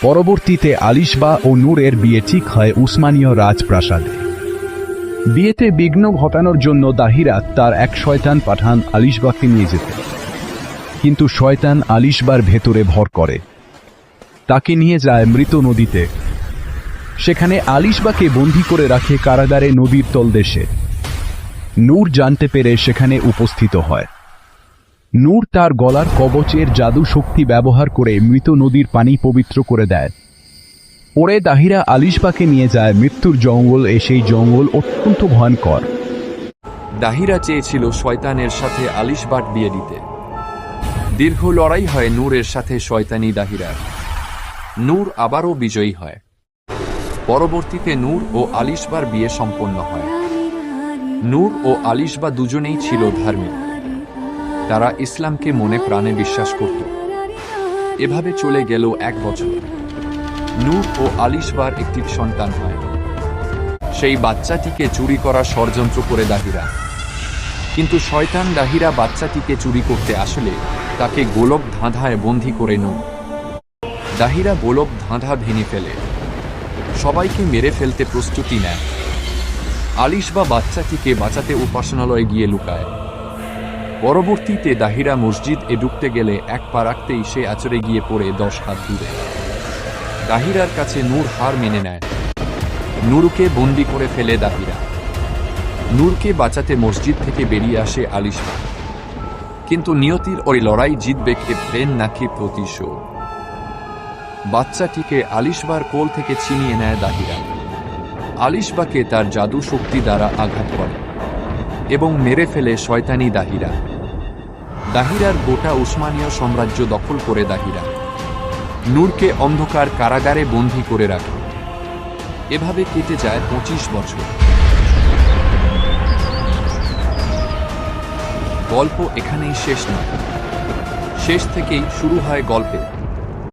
পরবর্তীতে আলিশবা ও নূরের বিয়ে ঠিক হয় উসমানীয় রাজপ্রাসাদে। বিয়েতে বিঘ্ন ঘটানোর জন্য দাহিরা তার এক শয়তান পাঠান আলিশবাকে নিয়ে যেতে, কিন্তু শয়তান আলিশবার ভেতরে ভর করে, তাকে নিয়ে যায় মৃত নদীতে। সেখানে আলিশবাকে বন্দী করে রাখে কারাগারে নদীর তলদেশে। নূর জানতে পেরে সেখানে উপস্থিত হয়। নূর তার গলার কবচের জাদু শক্তি ব্যবহার করে মৃত নদীর পানি পবিত্র করে দেয়। পরে দাহিরা আলিশবাকে নিয়ে যায় মৃত্যুর জঙ্গল। সেই জঙ্গল অত্যন্ত ভয়ঙ্কর। দাহিরা চেয়েছিল শয়তানের সাথে আলিশবার বিয়ে দিতে। দীর্ঘ লড়াই হয় নূরের সাথে শয়তানি দাহিরার। নূর আবারও বিজয়ী হয়। পরবর্তীতে নূর ও আলিশবার বিয়ে সম্পন্ন হয়। নূর ও আলিশবা দুজনেই ছিল ধার্মিক। তারা ইসলামকে মনে প্রাণে বিশ্বাস করত। এভাবে চলে গেল 1 বছর। নূর ও আলিশবার একটি সন্তান হয়। সেই বাচ্চাটিকে চুরি করার ষড়যন্ত্র করে দাহিরা, কিন্তু শয়তান দাহিরা বাচ্চাটিকে চুরি করতে আসলে তাকে গোলক ধাঁধায় বন্দী করে নূর। দাহিরা গোলক ধাঁধা ভেঙে ফেলে, সবাইকে মেরে ফেলতে প্রস্তুতি নেয়। আলিশবা বাচ্চাটিকে বাঁচাতে উপাসনালয়ে গিয়ে লুকায়। পরবর্তীতে দাহিরা মসজিদ ঢুকতে গেলে এক পা রাখতেই সে আচরে গিয়ে পড়ে 10 হাত দূরে। দাহিরার কাছে নূর হার মেনে নেয়। নূরকে বন্দী করে ফেলে দাহিরা। নূরকে বাঁচাতে মসজিদ থেকে বেরিয়ে আসে আলিশবা, কিন্তু নিয়তির ওই লড়াই জিতবে কে, প্রেম নাকি প্রতিশোধ? বাচ্চাটিকে আলিশবার কোল থেকে ছিনিয়ে নেয় দাহিরা। আলিশবাকে তার জাদু শক্তি দ্বারা আঘাত করে এবং মেরে ফেলে শয়তানি দাহিরা। দাহিরার গোটা উসমানীয় সাম্রাজ্য দখল করে দাহিরা নূরকে অন্ধকার কারাগারে বন্দী করে রাখে। এভাবে কেটে যায় 25 বছর। গল্প এখানেই শেষ নয়, শেষ থেকেই শুরু হয় গল্পে।